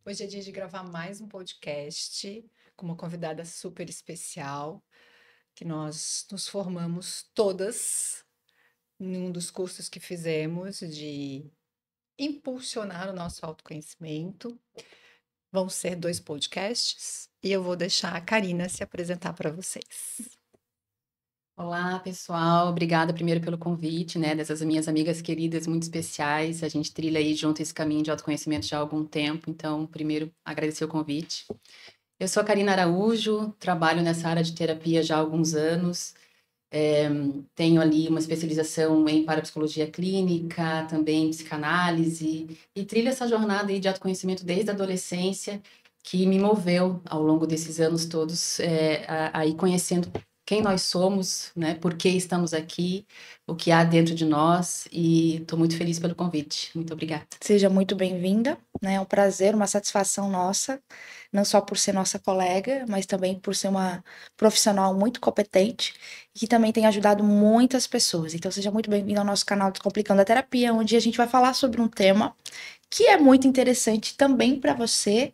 Hoje é dia de gravar mais um podcast com uma convidada super especial, que nós nos formamos todas em um dos cursos que fizemos de impulsionar o nosso autoconhecimento. Vão ser 2 podcasts e eu vou deixar a Karina se apresentar para vocês. Olá, pessoal. Obrigada primeiro pelo convite, né, dessas minhas amigas queridas muito especiais. A gente trilha aí junto esse caminho de autoconhecimento já há algum tempo, então, primeiro, agradecer o convite. Eu sou a Karina Araújo, trabalho nessa área de terapia já há alguns anos. Tenho ali uma especialização em parapsicologia clínica, também em psicanálise, e trilho essa jornada aí de autoconhecimento desde a adolescência, que me moveu ao longo desses anos todos, a ir conhecendo quem nós somos, né, por que estamos aqui, o que há dentro de nós, e estou muito feliz pelo convite. Muito obrigada. Seja muito bem-vinda, né? É um prazer, uma satisfação nossa, não só por ser nossa colega, mas também por ser uma profissional muito competente e que também tem ajudado muitas pessoas. Então, seja muito bem-vinda ao nosso canal Descomplicando a Terapia, onde a gente vai falar sobre um tema que é muito interessante também para você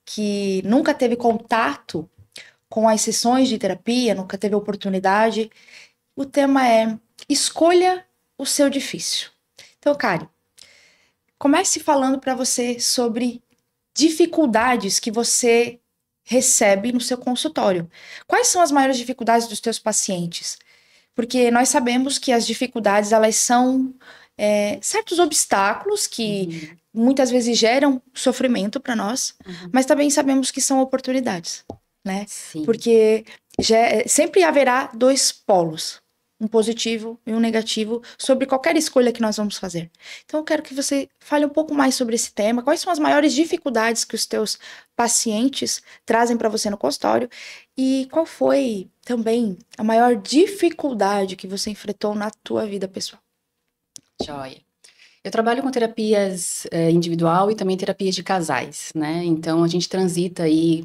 que nunca teve contato com as sessões de terapia, nunca teve oportunidade. O tema é escolha o seu difícil. Então, Kari, comece falando para você sobre dificuldades que você recebe no seu consultório. Quais são as maiores dificuldades dos teus pacientes? Porque nós sabemos que as dificuldades, elas são certos obstáculos que muitas vezes geram sofrimento para nós, mas também sabemos que são oportunidades, né? Sim. Porque sempre haverá dois polos, um positivo e um negativo, sobre qualquer escolha que nós vamos fazer. Então eu quero que você fale um pouco mais sobre esse tema. Quais são as maiores dificuldades que os teus pacientes trazem para você no consultório? E qual foi também a maior dificuldade que você enfrentou na tua vida pessoal? Joia. Eu trabalho com terapias individual e também terapias de casais, né? Então a gente transita aí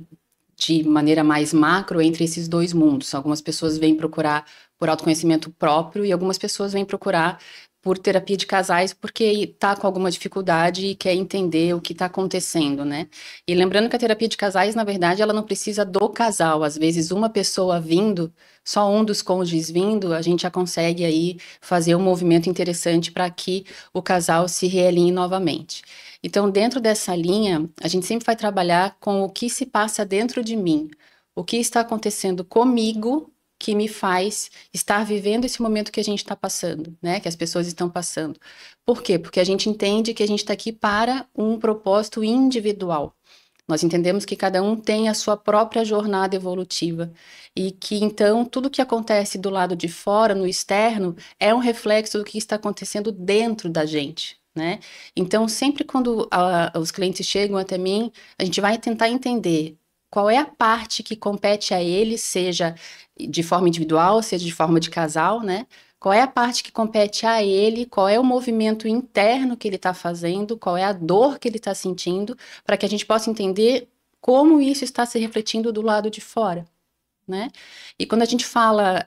de maneira mais macro entre esses dois mundos. Algumas pessoas vêm procurar por autoconhecimento próprio e algumas pessoas vêm procurar por terapia de casais porque está com alguma dificuldade e quer entender o que está acontecendo, né? E lembrando que a terapia de casais, na verdade, ela não precisa do casal. Às vezes, uma pessoa vindo, só um dos cônjuges vindo, a gente já consegue aí fazer um movimento interessante para que o casal se realinhe novamente. Então, dentro dessa linha, a gente sempre vai trabalhar com o que se passa dentro de mim, o que está acontecendo comigo que me faz estar vivendo esse momento que a gente está passando, né? Que as pessoas estão passando. Por quê? Porque a gente entende que a gente está aqui para um propósito individual. Nós entendemos que cada um tem a sua própria jornada evolutiva e que, então, tudo que acontece do lado de fora, no externo, é um reflexo do que está acontecendo dentro da gente, né? Então, sempre quando os clientes chegam até mim, a gente vai tentar entender qual é a parte que compete a ele, seja de forma individual, seja de forma de casal, né? Qual é a parte que compete a ele, qual é o movimento interno que ele está fazendo, qual é a dor que ele está sentindo, para que a gente possa entender como isso está se refletindo do lado de fora, né? E quando a gente fala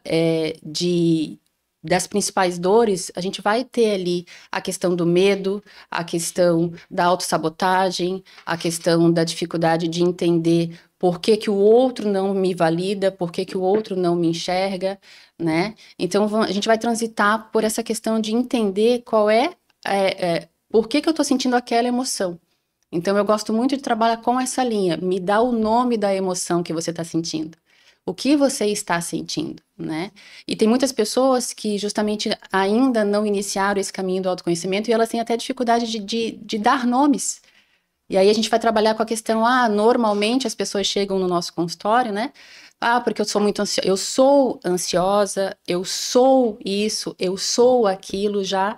das principais dores, a gente vai ter ali a questão do medo, a questão da autossabotagem, a questão da dificuldade de entender por que que o outro não me valida, por que que o outro não me enxerga, né? Então, a gente vai transitar por essa questão de entender por que que eu estou sentindo aquela emoção. Então, eu gosto muito de trabalhar com essa linha, me dá o nome da emoção que você está sentindo. O que você está sentindo, né? E tem muitas pessoas que justamente ainda não iniciaram esse caminho do autoconhecimento e elas têm até dificuldade de dar nomes. E aí a gente vai trabalhar com a questão, normalmente as pessoas chegam no nosso consultório, né? Porque eu sou muito ansiosa, eu sou ansiosa, eu sou isso, eu sou aquilo, já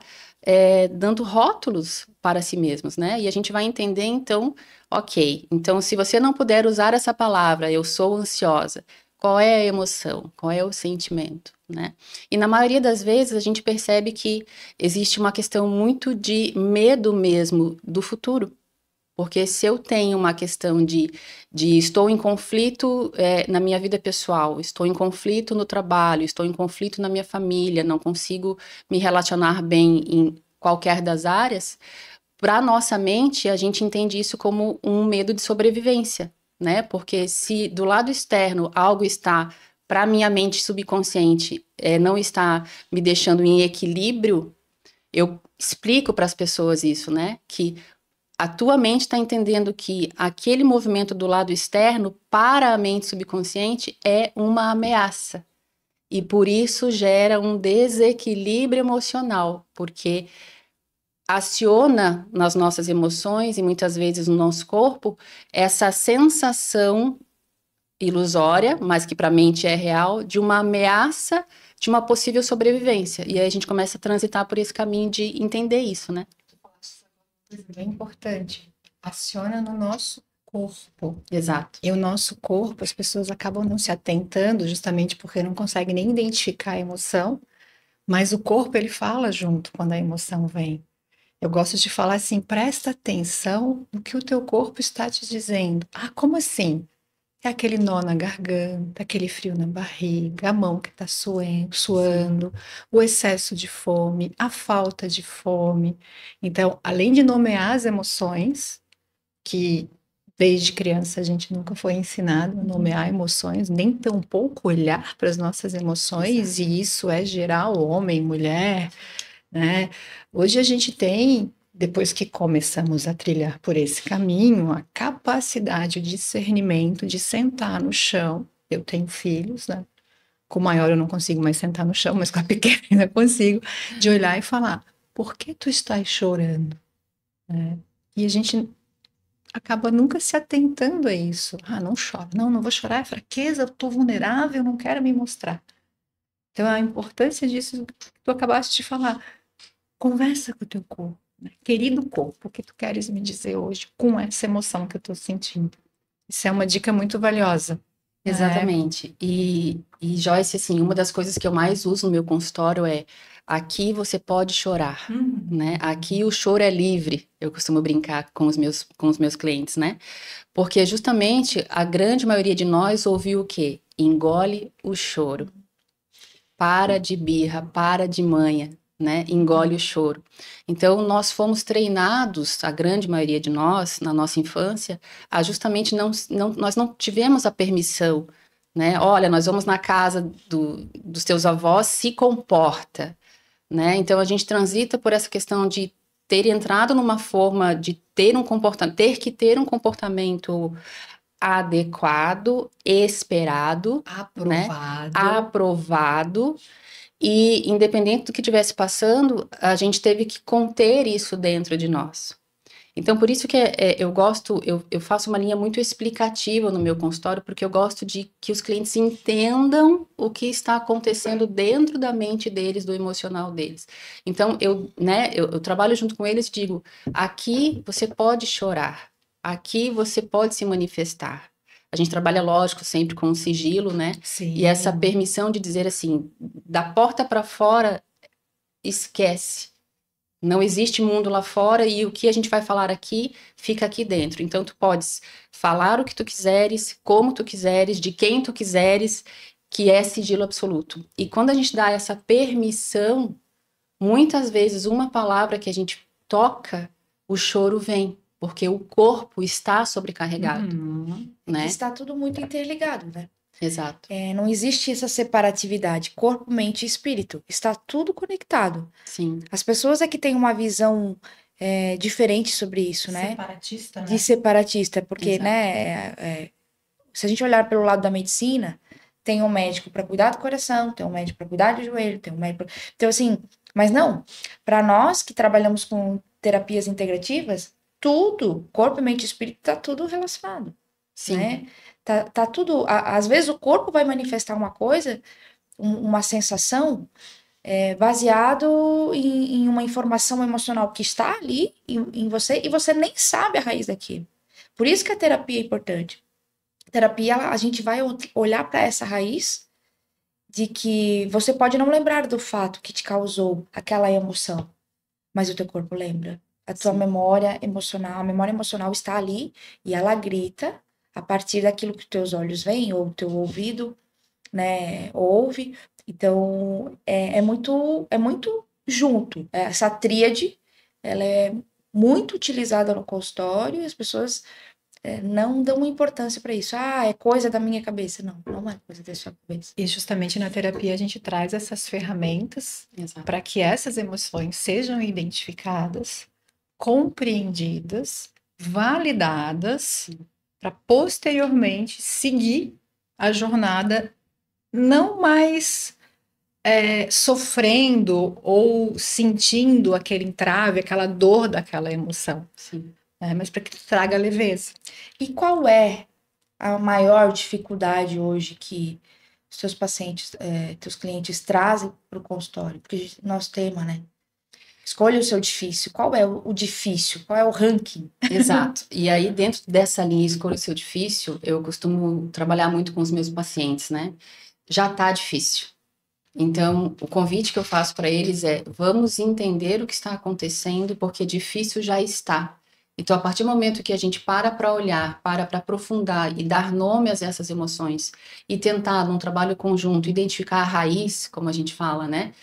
dando rótulos para si mesmos, né? E a gente vai entender, então, ok, então se você não puder usar essa palavra, eu sou ansiosa, qual é a emoção? Qual é o sentimento, né? E na maioria das vezes a gente percebe que existe uma questão muito de medo mesmo do futuro. Porque se eu tenho uma questão de estou em conflito na minha vida pessoal, estou em conflito no trabalho, estou em conflito na minha família, não consigo me relacionar bem em qualquer das áreas, para nossa mente, a gente entende isso como um medo de sobrevivência, né? Porque se do lado externo algo está, para minha mente subconsciente, não está me deixando em equilíbrio, eu explico para as pessoas isso, né? Que a tua mente está entendendo que aquele movimento do lado externo, para a mente subconsciente, é uma ameaça. E por isso gera um desequilíbrio emocional, porque aciona nas nossas emoções e muitas vezes no nosso corpo essa sensação ilusória, mas que para a mente é real, de uma ameaça de uma possível sobrevivência. E aí a gente começa a transitar por esse caminho de entender isso, né? Bem importante. Aciona no nosso corpo. Exato. E o nosso corpo, as pessoas acabam não se atentando, justamente porque não conseguem nem identificar a emoção, mas o corpo, ele fala junto quando a emoção vem. Eu gosto de falar assim, presta atenção no que o teu corpo está te dizendo. Ah, como assim? É aquele nó na garganta, aquele frio na barriga, a mão que está suando, o excesso de fome, a falta de fome. Então, além de nomear as emoções, que desde criança a gente nunca foi ensinado a nomear emoções, nem tampouco olhar para as nossas emoções, e isso é geral, homem, mulher, né? Hoje a gente tem, depois que começamos a trilhar por esse caminho, a capacidade, o discernimento de sentar no chão. Eu tenho filhos, né? Com o maior eu não consigo mais sentar no chão, mas com a pequena ainda consigo, de olhar e falar: por que tu estás chorando? Né? E a gente acaba nunca se atentando a isso. Ah, não chora. Não, não vou chorar, é fraqueza, eu estou vulnerável, não quero me mostrar. Então, a importância disso que tu acabaste de falar. Conversa com o teu corpo, né? Querido corpo, o que tu queres me dizer hoje com essa emoção que eu estou sentindo? Isso é uma dica muito valiosa. Exatamente. E Joyce, assim, uma das coisas que eu mais uso no meu consultório é: aqui você pode chorar, né? Aqui o choro é livre. Eu costumo brincar com os meus clientes, né? Porque justamente a grande maioria de nós ouviu o quê? Engole o choro. Para de birra, para de manha, né? Engole o choro. Então, nós fomos treinados, a grande maioria de nós, na nossa infância, a justamente nós não tivemos a permissão, né? Olha, nós vamos na casa dos teus avós, se comporta, né? Então, a gente transita por essa questão de ter entrado numa forma de ter um comportamento, ter que ter um comportamento adequado, esperado, né? Aprovado. Aprovado, e independente do que estivesse passando, a gente teve que conter isso dentro de nós. Então, por isso que eu faço uma linha muito explicativa no meu consultório, porque eu gosto de que os clientes entendam o que está acontecendo dentro da mente deles, do emocional deles. Então, eu trabalho junto com eles e digo: aqui você pode chorar, aqui você pode se manifestar. A gente trabalha, lógico, sempre com sigilo, né? Sim. E essa permissão de dizer assim, da porta para fora, esquece. Não existe mundo lá fora e o que a gente vai falar aqui, fica aqui dentro. Então, tu podes falar o que tu quiseres, como tu quiseres, de quem tu quiseres, que é sigilo absoluto. E quando a gente dá essa permissão, muitas vezes uma palavra que a gente toca, o choro vem, porque o corpo está sobrecarregado, né? Está tudo muito interligado, né? Exato. Não existe essa separatividade, corpo, mente e espírito. Está tudo conectado. Sim. As pessoas é que têm uma visão diferente sobre isso, né? Separatista, né? De separatista, porque, Exato. né? Se a gente olhar pelo lado da medicina, tem um médico para cuidar do coração, tem um médico para cuidar do joelho, tem um médico. Então, assim, mas não. Para nós que trabalhamos com terapias integrativas, tudo, corpo, mente e espírito, está tudo relacionado. Sim. Né? Tá tudo. Às vezes o corpo vai manifestar uma coisa, uma sensação, baseado em uma informação emocional que está ali em você e você nem sabe a raiz daquilo. Por isso que a terapia é importante. A terapia, a gente vai olhar para essa raiz de que você pode não lembrar do fato que te causou aquela emoção, mas o teu corpo lembra. A tua memória emocional está ali e ela grita a partir daquilo que teus olhos veem ou teu ouvido, né, ouve. Então, é muito junto. Essa tríade, ela é muito utilizada no consultório e as pessoas não dão importância para isso. Ah, é coisa da minha cabeça. Não, não é coisa da sua cabeça. E justamente na terapia a gente traz essas ferramentas Exato. para que essas emoções sejam identificadas, compreendidas, validadas, para posteriormente seguir a jornada não mais sofrendo ou sentindo aquele entrave, aquela dor daquela emoção, Sim. né? Mas para que traga leveza. E qual é a maior dificuldade hoje que os seus pacientes, teus clientes trazem para o consultório? Porque nosso tema, né? Escolha o seu difícil. Qual é o difícil? Qual é o ranking? Exato. E aí, dentro dessa linha escolha o seu difícil, eu costumo trabalhar muito com os meus pacientes, né? Já tá difícil. Então, o convite que eu faço para eles é: vamos entender o que está acontecendo, porque difícil já está. Então, a partir do momento que a gente para olhar, para aprofundar e dar nome a essas emoções e tentar, num trabalho conjunto, identificar a raiz, como a gente fala, né?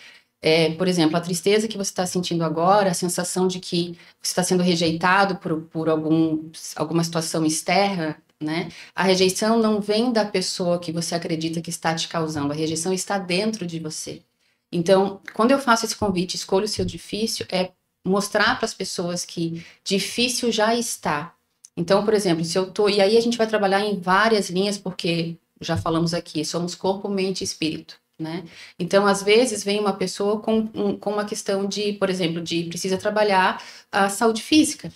Por exemplo, a tristeza que você está sentindo agora, a sensação de que você está sendo rejeitado por alguma situação externa, né? A rejeição não vem da pessoa que você acredita que está te causando, a rejeição está dentro de você. Então, quando eu faço esse convite, escolha o seu difícil, é mostrar para as pessoas que difícil já está. Então, por exemplo, se eu tô, e aí a gente vai trabalhar em várias linhas, porque já falamos aqui, somos corpo, mente e espírito, né? Então, às vezes, vem uma pessoa com uma questão de, por exemplo, de precisa trabalhar a saúde física.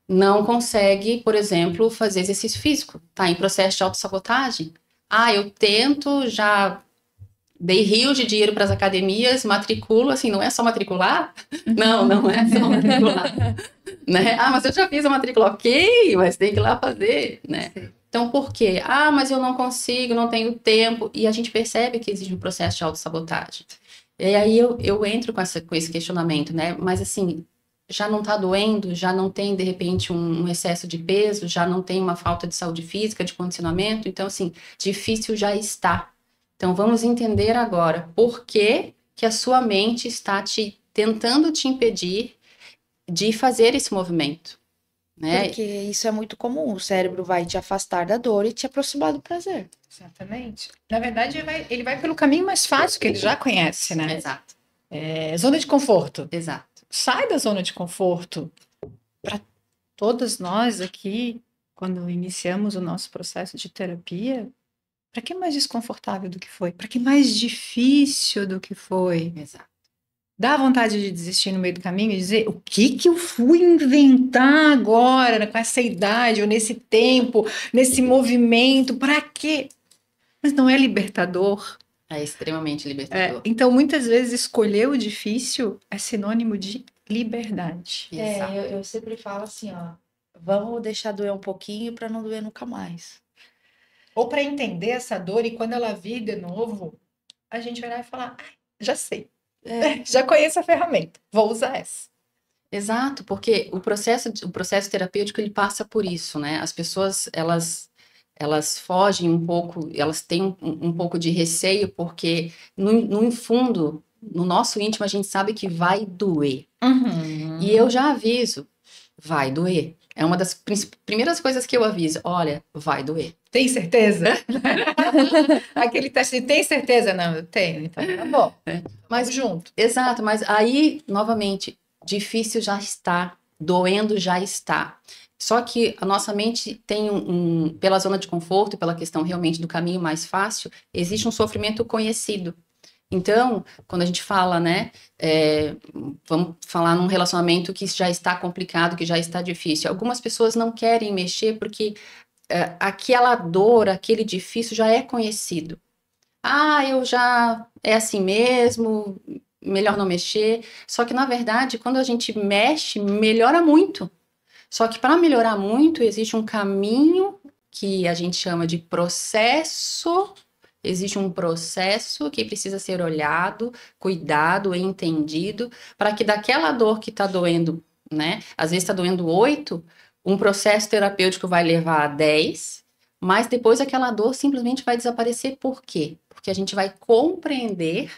Não consegue, por exemplo, fazer exercício físico. Está em processo de autossabotagem. Ah, eu tento, já dei rios de dinheiro para as academias, matriculo, assim, não é só matricular? Não, não é só matricular. Né? Ah, mas eu já fiz a matrícula, ok, mas tem que ir lá fazer, né? Sim. Então, por quê? Ah, mas eu não consigo, não tenho tempo. E a gente percebe que existe um processo de autossabotagem. E aí eu entro com esse questionamento, né? Mas assim, já não tá doendo, já não tem, de repente, um excesso de peso, já não tem uma falta de saúde física, de condicionamento. Então, assim, difícil já está. Então, vamos entender agora por que a sua mente está tentando te impedir de fazer esse movimento, né? Porque isso é muito comum. O cérebro vai te afastar da dor e te aproximar do prazer. Exatamente. Na verdade, ele vai pelo caminho mais fácil, que ele já conhece, né? Exato. Zona de conforto. Exato. Sai da zona de conforto. Para todas nós aqui, quando iniciamos o nosso processo de terapia, para que mais desconfortável do que foi? Para que mais difícil do que foi? Exato. Dá vontade de desistir no meio do caminho e dizer o que eu fui inventar agora, com essa idade, ou nesse tempo, nesse movimento, para quê? Mas não é libertador. É extremamente libertador. Então, muitas vezes, escolher o difícil é sinônimo de liberdade. Eu sempre falo assim, ó, vamos deixar doer um pouquinho para não doer nunca mais. Ou para entender essa dor e quando ela vir de novo, a gente vai lá e falar, já sei, já conheço a ferramenta, vou usar essa. Exato, porque o processo terapêutico ele passa por isso, né? As pessoas elas fogem um pouco, elas têm um pouco de receio porque no fundo, no nosso íntimo a gente sabe que vai doer. Uhum. E eu já aviso, vai doer. É uma das primeiras coisas que eu aviso. Olha, vai doer. Tem certeza? Aquele teste, tem certeza? Não, eu tenho, então tá bom. Mas junto. Exato, mas aí, novamente, difícil já está, doendo já está. Só que a nossa mente tem pela zona de conforto, pela questão realmente do caminho mais fácil, existe um sofrimento conhecido. Então, quando a gente fala, né, vamos falar num relacionamento que já está complicado, que já está difícil. Algumas pessoas não querem mexer porque aquela dor, aquele difícil já é conhecido. Ah, é assim mesmo, melhor não mexer. Só que, na verdade, quando a gente mexe, melhora muito. Só que para melhorar muito, existe um caminho que a gente chama de processo. Existe um processo que precisa ser olhado, cuidado, entendido, para que daquela dor que está doendo, né? Às vezes está doendo 8, um processo terapêutico vai levar a 10, mas depois aquela dor simplesmente vai desaparecer. Por quê? Porque a gente vai compreender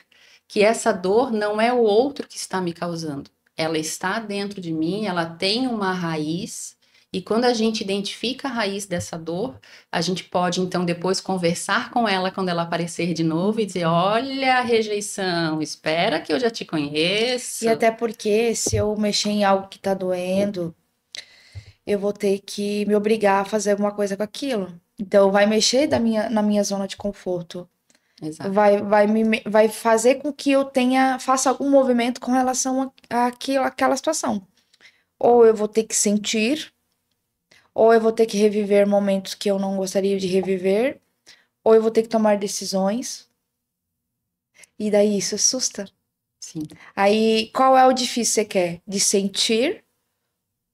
que essa dor não é o outro que está me causando. ela está dentro de mim, ela tem uma raiz, e quando a gente identifica a raiz dessa dor, a gente pode, então, depois conversar com ela quando ela aparecer de novo e dizer, olha a rejeição, espera que eu já te conheço. E até porque se eu mexer em algo que tá doendo, eu vou ter que me obrigar a fazer alguma coisa com aquilo. Então, vai mexer na minha zona de conforto. Exato. Vai fazer com que eu faça algum movimento com relação àquela situação. Ou eu vou ter que sentir, ou eu vou ter que reviver momentos que eu não gostaria de reviver, ou eu vou ter que tomar decisões. E daí isso assusta. Sim. Aí, qual é o difícil que você quer? De sentir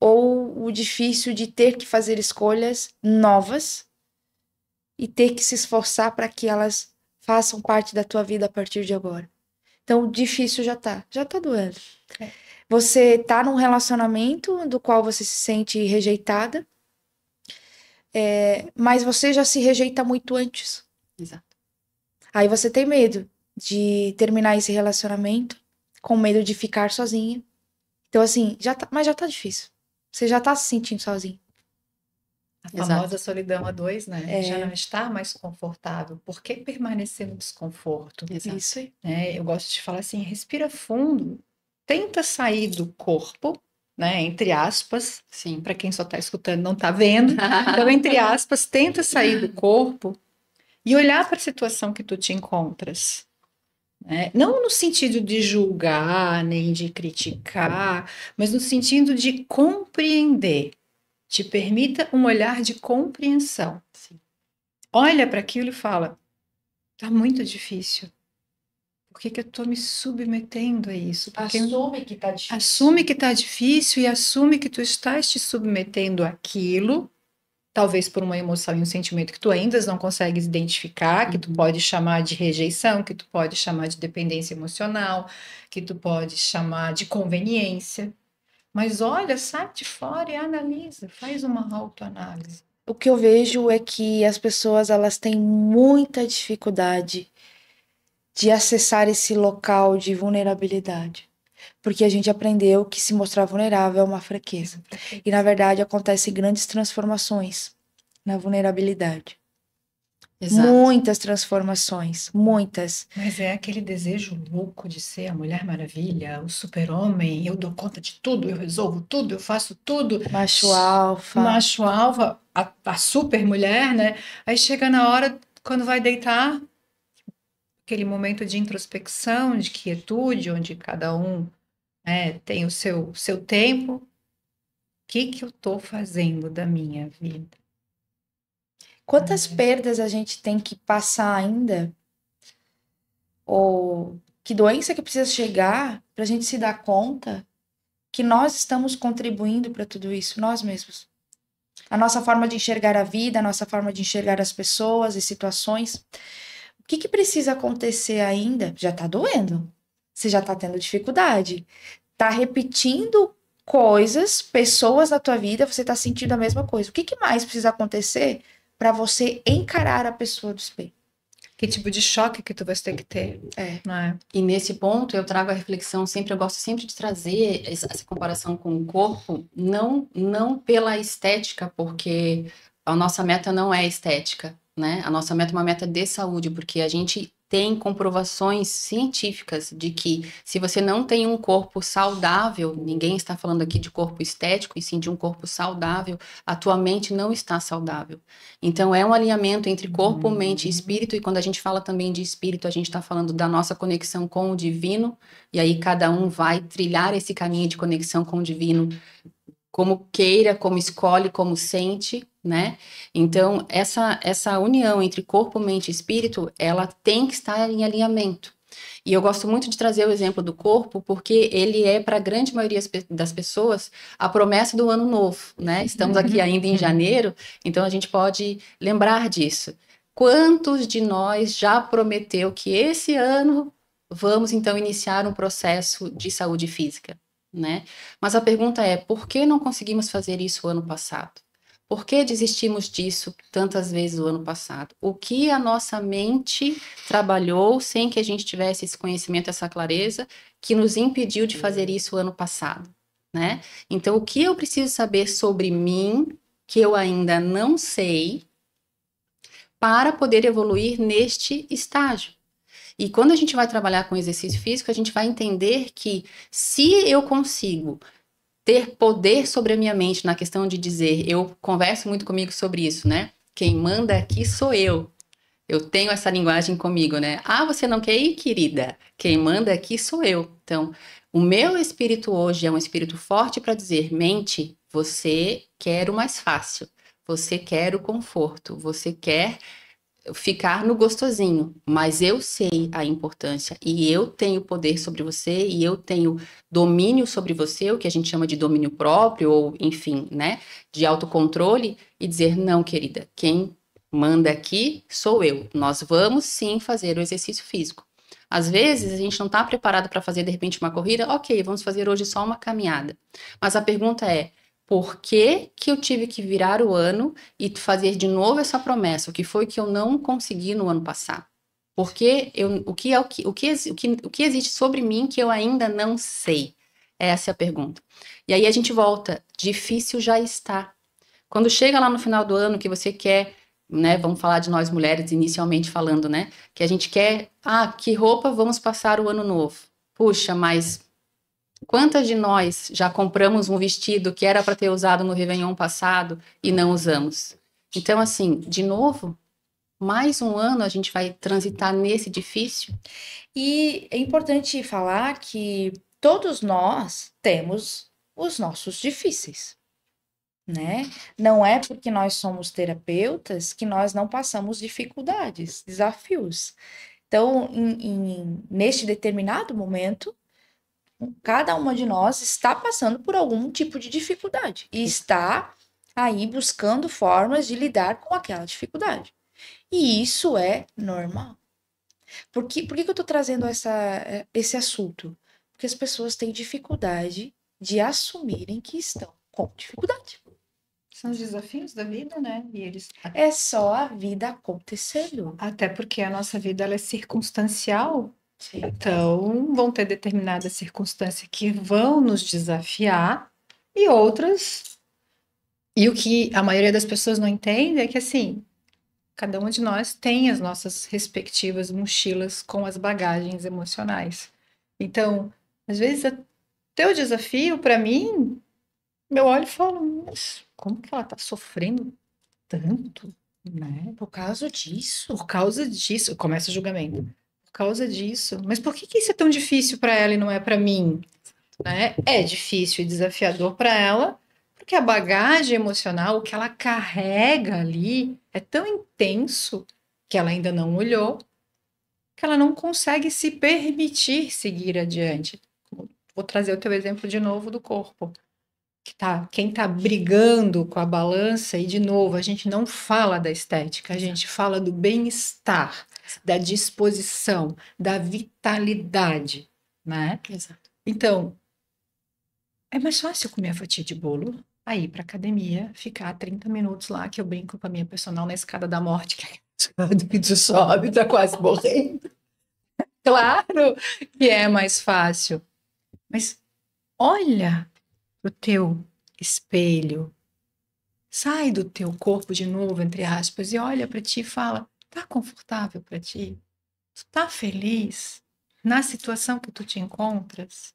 ou o difícil de ter que fazer escolhas novas e ter que se esforçar para que elas façam parte da tua vida a partir de agora? Então, o difícil já tá doendo. É. Você tá num relacionamento do qual você se sente rejeitada, mas você já se rejeita muito antes. Exato. Aí você tem medo de terminar esse relacionamento, com medo de ficar sozinha. Então, assim, mas já tá difícil. Você já tá se sentindo sozinho. A Exato. famosa solidão a dois, né? Já não está mais confortável. Por que permanecer no desconforto? Exato. Isso aí. Eu gosto de falar assim, respira fundo, tenta sair do corpo, né? Entre aspas, Sim. para quem só está escutando não está vendo. Então, entre aspas, tenta sair do corpo e olhar para a situação que tu te encontras. Né? Não no sentido de julgar, nem de criticar, mas no sentido de compreender. Te permita um olhar de compreensão. Sim. Olha para aquilo e fala, tá muito difícil. Por que eu estou me submetendo a isso? Porque Assume que tá difícil. assume que está difícil e assume que tu estás te submetendo àquilo, talvez por uma emoção e um sentimento que tu ainda não consegues identificar, que tu pode chamar de rejeição, que tu pode chamar de dependência emocional, que tu pode chamar de conveniência. Mas olha, sai de fora e analisa, faz uma autoanálise. O que eu vejo é que as pessoas, elas têm muita dificuldade de acessar esse local de vulnerabilidade. Porque a gente aprendeu que se mostrar vulnerável é uma fraqueza. E, na verdade, acontecem grandes transformações na vulnerabilidade. Exato. Muitas transformações, muitas. Mas é aquele desejo louco de ser a Mulher Maravilha, o super-homem, eu dou conta de tudo, eu resolvo tudo, eu faço tudo. Macho alfa. Macho alfa, a super mulher, né? Aí chega na hora, quando vai deitar, aquele momento de introspecção, de quietude, onde cada um tem o seu tempo. O que eu estou fazendo da minha vida? Quantas perdas a gente tem que passar ainda? Ou que doença que precisa chegar para a gente se dar conta que nós estamos contribuindo para tudo isso, nós mesmos. A nossa forma de enxergar a vida, a nossa forma de enxergar as pessoas e situações. O que precisa acontecer ainda? Já tá doendo. Você já tá tendo dificuldade. Tá repetindo coisas, pessoas na tua vida, você tá sentindo a mesma coisa. O que mais precisa acontecer para você encarar a pessoa do espelho? Que tipo de choque que tu vai ter que ter? Não é? E nesse ponto eu trago a reflexão sempre, eu gosto sempre de trazer essa comparação com o corpo, não pela estética, porque a nossa meta não é estética, né? A nossa meta é uma meta de saúde, porque a gente tem comprovações científicas de que se você não tem um corpo saudável, ninguém está falando aqui de corpo estético, e sim de um corpo saudável, a tua mente não está saudável. Então é um alinhamento entre corpo, mente e espírito, e quando a gente fala também de espírito, a gente está falando da nossa conexão com o divino, e aí cada um vai trilhar esse caminho de conexão com o divino como queira, como escolhe, como sente, né? Então, essa união entre corpo, mente e espírito, ela tem que estar em alinhamento. E eu gosto muito de trazer o exemplo do corpo, porque ele é, para a grande maioria das pessoas, a promessa do ano novo, né? Estamos aqui ainda em janeiro, então a gente pode lembrar disso. Quantos de nós já prometeu que esse ano vamos, então, iniciar um processo de saúde física? Né? Mas a pergunta é, por que não conseguimos fazer isso ano passado? Por que desistimos disso tantas vezes o ano passado? O que a nossa mente trabalhou sem que a gente tivesse esse conhecimento, essa clareza, que nos impediu de fazer isso o ano passado, né? Então, o que eu preciso saber sobre mim, que eu ainda não sei, para poder evoluir neste estágio? E quando a gente vai trabalhar com exercício físico, a gente vai entender que se eu consigo ter poder sobre a minha mente na questão de dizer, eu converso muito comigo sobre isso, né? Quem manda aqui sou eu. Eu tenho essa linguagem comigo, né? Ah, você não quer ir, querida? Quem manda aqui sou eu. Então, o meu espírito hoje é um espírito forte para dizer, mente, você quer o mais fácil, você quer o conforto, você quer ficar no gostosinho, mas eu sei a importância e eu tenho poder sobre você e eu tenho domínio sobre você, o que a gente chama de domínio próprio ou enfim, né, de autocontrole e dizer não, querida, quem manda aqui sou eu. Nós vamos sim fazer o exercício físico. Às vezes a gente não está preparado para fazer de repente uma corrida, ok, vamos fazer hoje só uma caminhada. Mas a pergunta é por que que eu tive que virar o ano e fazer de novo essa promessa? O que foi que eu não consegui no ano passado? Porque o que existe sobre mim que eu ainda não sei? Essa é a pergunta. E aí a gente volta. Difícil já está. Quando chega lá no final do ano que você quer, né? Vamos falar de nós mulheres inicialmente falando, né? Que a gente quer, que roupa vamos passar o ano novo? Puxa, mas quantas de nós já compramos um vestido que era para ter usado no Réveillon passado e não usamos? Então, assim, de novo, mais um ano a gente vai transitar nesse difícil. E é importante falar que todos nós temos os nossos difíceis, né? Não é porque nós somos terapeutas que nós não passamos dificuldades, desafios. Então, neste determinado momento, cada uma de nós está passando por algum tipo de dificuldade e está aí buscando formas de lidar com aquela dificuldade. E isso é normal. Por que eu estou trazendo esse assunto? Porque as pessoas têm dificuldade de assumirem que estão com dificuldade. São os desafios da vida, né? E eles É só a vida acontecendo. até porque a nossa vida ela é circunstancial, Sim. então vão ter determinadas circunstâncias que vão nos desafiar e outras. E o que a maioria das pessoas não entende é que assim, cada um de nós tem as nossas respectivas mochilas com as bagagens emocionais. Então, às vezes, até o desafio, para mim, eu olho e falo, mas como que ela tá sofrendo tanto, né? Por causa disso. Por causa disso, começa o julgamento. Por causa disso. Mas por que que isso é tão difícil para ela e não é para mim? Né? É difícil e desafiador para ela, porque a bagagem emocional, o que ela carrega ali, é tão intenso que ela ainda não olhou, que ela não consegue se permitir seguir adiante. Vou trazer o teu exemplo de novo do corpo. Quem tá brigando com a balança, e de novo, a gente não fala da estética, a gente fala do bem-estar, da disposição, da vitalidade, né? Exato. Então, é mais fácil comer a fatia de bolo, aí ir pra academia, ficar 30 minutos lá, que eu brinco com a minha personal na escada da morte, que tu sobe, tá quase morrendo. Claro que é mais fácil. Mas olha pro teu espelho, sai do teu corpo de novo, entre aspas, e olha para ti e fala, tá confortável para ti? Tu tá feliz na situação que tu te encontras?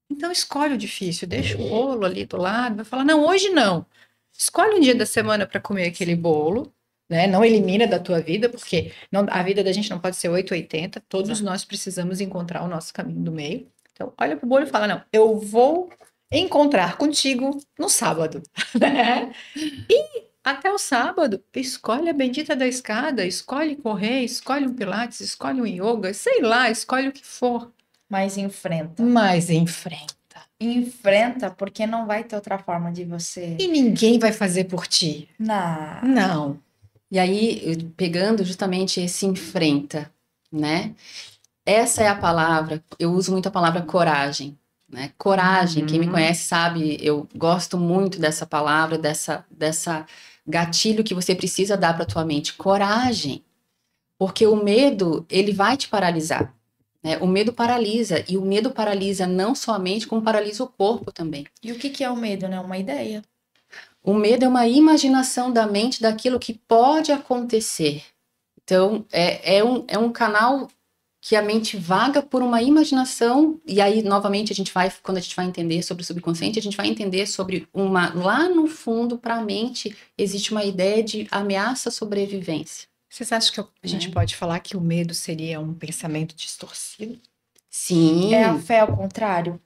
Então escolhe o difícil, deixa o bolo ali do lado, vai falar, não, hoje não. Escolhe um dia da semana para comer aquele bolo, né? Não elimina da tua vida, porque a vida da gente não pode ser 880, todos nós precisamos encontrar o nosso caminho do meio. Então, olha pro bolo e fala, não, eu vou encontrar contigo no sábado, né? E até o sábado, escolhe a bendita da escada, escolhe correr, escolhe um pilates, escolhe um yoga, sei lá, escolhe o que for. Mas enfrenta. Mas enfrenta. Enfrenta, porque não vai ter outra forma de você. E ninguém vai fazer por ti. Não. Não. E aí, pegando justamente esse enfrenta, né? Essa é a palavra, eu uso muito a palavra coragem, né? Coragem, quem me conhece sabe, eu gosto muito dessa palavra, dessa gatilho que você precisa dar para tua mente? Coragem. Porque o medo, ele vai te paralisar. Né? O medo paralisa. E o medo paralisa não só a mente, como paralisa o corpo também. E o que é o medo, né? Uma ideia. O medo é uma imaginação da mente daquilo que pode acontecer. Então, é um canal que a mente vaga por uma imaginação, e aí, novamente, quando a gente vai entender sobre o subconsciente, a gente vai entender sobre lá no fundo, para a mente, existe uma ideia de ameaça à sobrevivência. Vocês acham que a gente pode falar que o medo seria um pensamento distorcido? Sim. É a fé ao contrário?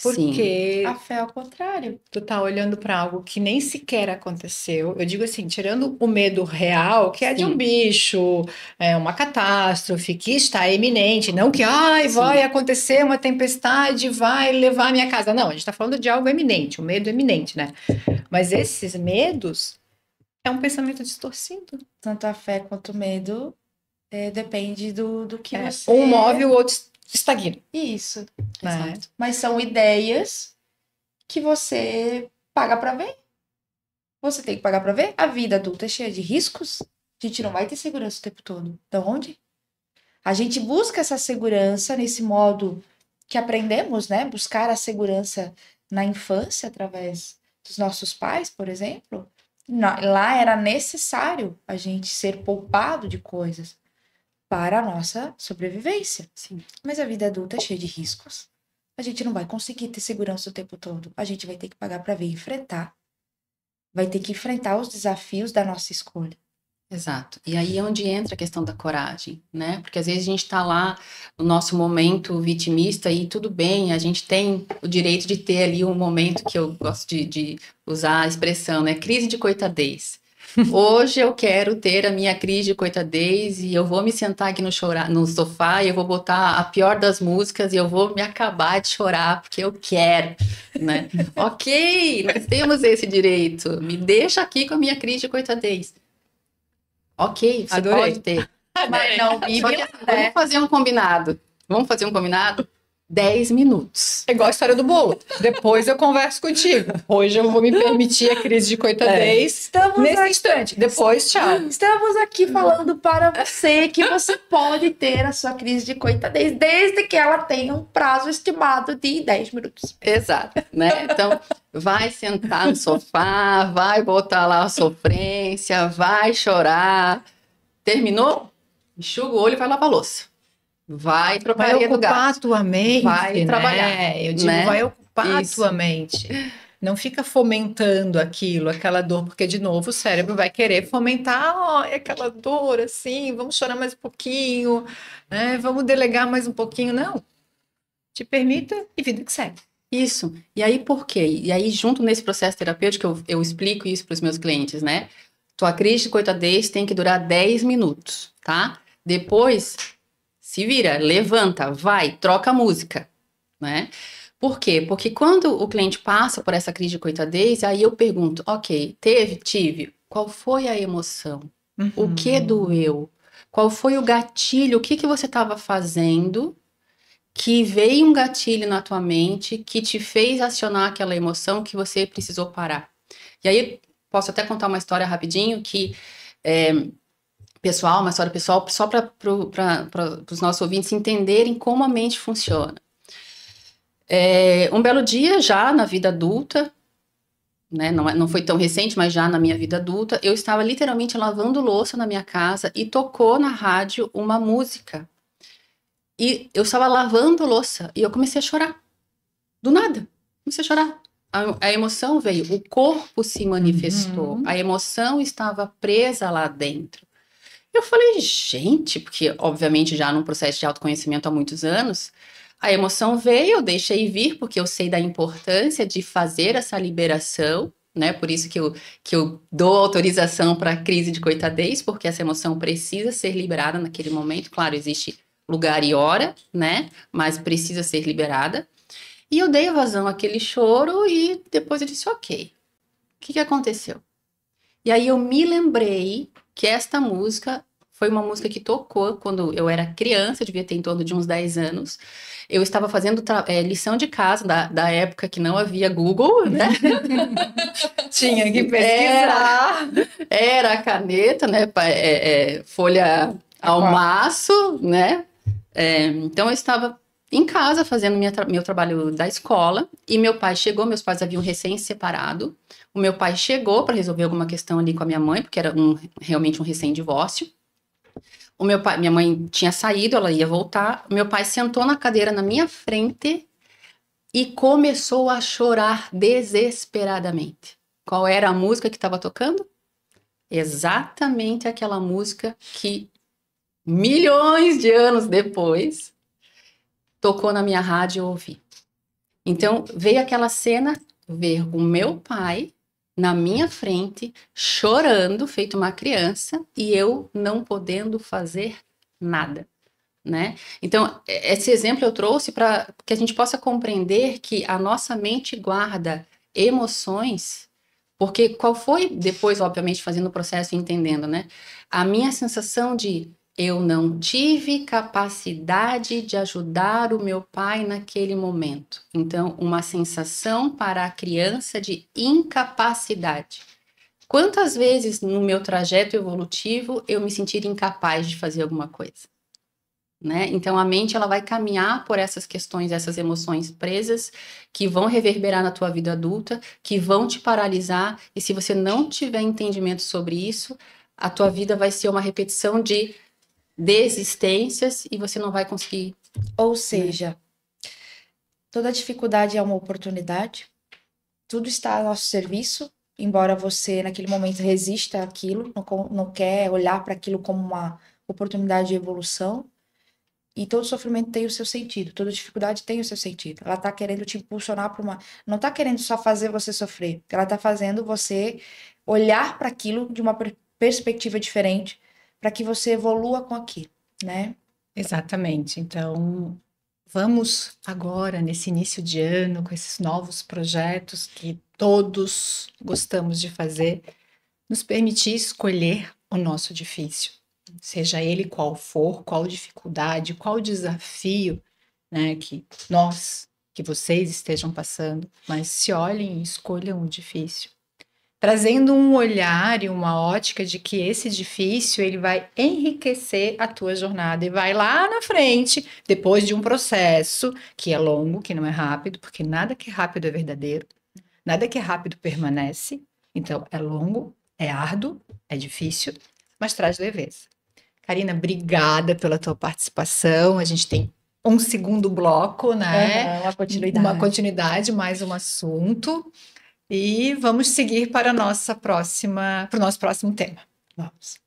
Porque A fé ao contrário. tu tá olhando para algo que nem sequer aconteceu. Eu digo assim, tirando o medo real, que é de um bicho, uma catástrofe que está iminente, não que vai acontecer uma tempestade, vai levar a minha casa. Não, a gente está falando de algo eminente, o medo é eminente, né? Mas esses medos é um pensamento distorcido. Tanto a fé quanto o medo depende do que você... Um move, o outro estagna. Isso. Né? Mas são ideias que você paga para ver. Você tem que pagar para ver. A vida adulta é cheia de riscos. A gente não vai ter segurança o tempo todo. Então, onde? A gente busca essa segurança nesse modo que aprendemos, né? Buscar a segurança na infância através dos nossos pais, por exemplo. Lá era necessário a gente ser poupado de coisas para a nossa sobrevivência. Sim. Mas a vida adulta é cheia de riscos. A gente não vai conseguir ter segurança o tempo todo. A gente vai ter que pagar para ver e enfrentar. Vai ter que enfrentar os desafios da nossa escolha. Exato. E aí é onde entra a questão da coragem, né? Porque às vezes a gente está lá no nosso momento vitimista e tudo bem, a gente tem o direito de ter ali um momento que eu gosto de usar a expressão, né? Crise de coitadez. Hoje eu quero ter a minha crise de coitadez e eu vou me sentar aqui no sofá e eu vou botar a pior das músicas e eu vou me acabar de chorar porque eu quero, né? Ok, nós temos esse direito. Me deixa aqui com a minha crise de coitadez. Ok, você Adorei. pode ter. Mas não, Bíblia, Vamos fazer um combinado. Vamos fazer um combinado? 10 minutos. É igual a história do bolo. Depois eu converso contigo. Hoje eu vou me permitir a crise de coitadez nesse instante. Depois, tchau. Estamos aqui falando para você que você pode ter a sua crise de coitadez desde que ela tenha um prazo estimado de 10 minutos. Exato, né? Então, vai sentar no sofá, vai botar lá a sofrência, vai chorar. Terminou? Enxuga o olho e vai lavar a louça. Vai trocar Vai do ocupar gato. a tua mente, Vai trabalhar, Eu digo, né? vai ocupar Isso. a tua mente. Não fica fomentando aquilo, aquela dor, porque, de novo, o cérebro vai querer fomentar aquela dor, assim, vamos chorar mais um pouquinho, né? Vamos delegar mais um pouquinho. Não. Te permita e vida que segue. Isso. E aí, por quê? E aí, junto nesse processo terapêutico, eu explico isso para os meus clientes, né? Tua crise de coitadez tem que durar 10 minutos, tá? Depois, se vira, levanta, vai, troca a música, né? Por quê? Porque quando o cliente passa por essa crise de coitadez, aí eu pergunto, ok, tive, qual foi a emoção? O que doeu? Qual foi o gatilho? O que você estava fazendo que veio um gatilho na tua mente que te fez acionar aquela emoção que você precisou parar? E aí, posso até contar uma história rapidinho que... uma história pessoal, só para os nossos ouvintes entenderem como a mente funciona. Um belo dia, já na vida adulta, né, não foi tão recente, mas já na minha vida adulta, eu estava literalmente lavando louça na minha casa e tocou na rádio uma música. E eu estava lavando louça e eu comecei a chorar. Do nada, comecei a chorar. A emoção veio, o corpo se manifestou, a emoção estava presa lá dentro. Eu falei, gente, porque obviamente já num processo de autoconhecimento há muitos anos, a emoção veio, eu deixei vir, porque eu sei da importância de fazer essa liberação, né? Por isso que eu dou autorização para a crise de coitadez, porque essa emoção precisa ser liberada naquele momento. Claro, existe lugar e hora, né? Mas precisa ser liberada. E eu dei vazão àquele choro e depois eu disse, ok, o que aconteceu? E aí eu me lembrei que esta música foi uma música que tocou quando eu era criança, eu devia ter em torno de uns 10 anos. Eu estava fazendo lição de casa da época que não havia Google, né? Tinha que pesquisar. Era a caneta, né? Folha ao maço, né? Então eu estava em casa fazendo meu trabalho da escola e meu pai chegou, meus pais haviam recém-separado. O meu pai chegou para resolver alguma questão ali com a minha mãe, porque era realmente um recém-divórcio. Minha mãe tinha saído, ela ia voltar. O meu pai sentou na cadeira na minha frente e começou a chorar desesperadamente. Qual era a música que estava tocando? Exatamente aquela música que milhões de anos depois tocou na minha rádio e eu ouvi. Então veio aquela cena, ver o meu pai na minha frente, chorando, feito uma criança, e eu não podendo fazer nada, né? Então, esse exemplo eu trouxe para que a gente possa compreender que a nossa mente guarda emoções, porque qual foi, depois, obviamente, fazendo o processo e entendendo, né? A minha sensação de eu não tive capacidade de ajudar o meu pai naquele momento. Então, uma sensação para a criança de incapacidade. Quantas vezes no meu trajeto evolutivo eu me sentir incapaz de fazer alguma coisa? Né? Então, a mente ela vai caminhar por essas questões, essas emoções presas, que vão reverberar na tua vida adulta, que vão te paralisar, e se você não tiver entendimento sobre isso, a tua vida vai ser uma repetição de desistências e você não vai conseguir. Ou seja, toda dificuldade é uma oportunidade, tudo está a nosso serviço, embora você naquele momento resista àquilo, não quer olhar para aquilo como uma oportunidade de evolução, e todo sofrimento tem o seu sentido, toda dificuldade tem o seu sentido. Ela está querendo te impulsionar para uma... Não está querendo só fazer você sofrer, ela está fazendo você olhar para aquilo de uma perspectiva diferente, para que você evolua com aquilo, né? Exatamente. Então, vamos agora, nesse início de ano, com esses novos projetos que todos gostamos de fazer, nos permitir escolher o nosso difícil, seja ele qual for, qual dificuldade, qual desafio, né, que vocês estejam passando, mas se olhem e escolham o difícil. Trazendo um olhar e uma ótica de que esse difícil ele vai enriquecer a tua jornada e vai lá na frente, depois de um processo que é longo, que não é rápido, porque nada que é rápido é verdadeiro, nada que é rápido permanece. Então, é longo, é árduo, é difícil, mas traz leveza. Karina, obrigada pela tua participação. A gente tem um segundo bloco, né? Uma continuidade, mais um assunto. E vamos seguir para o nosso próximo tema. Vamos.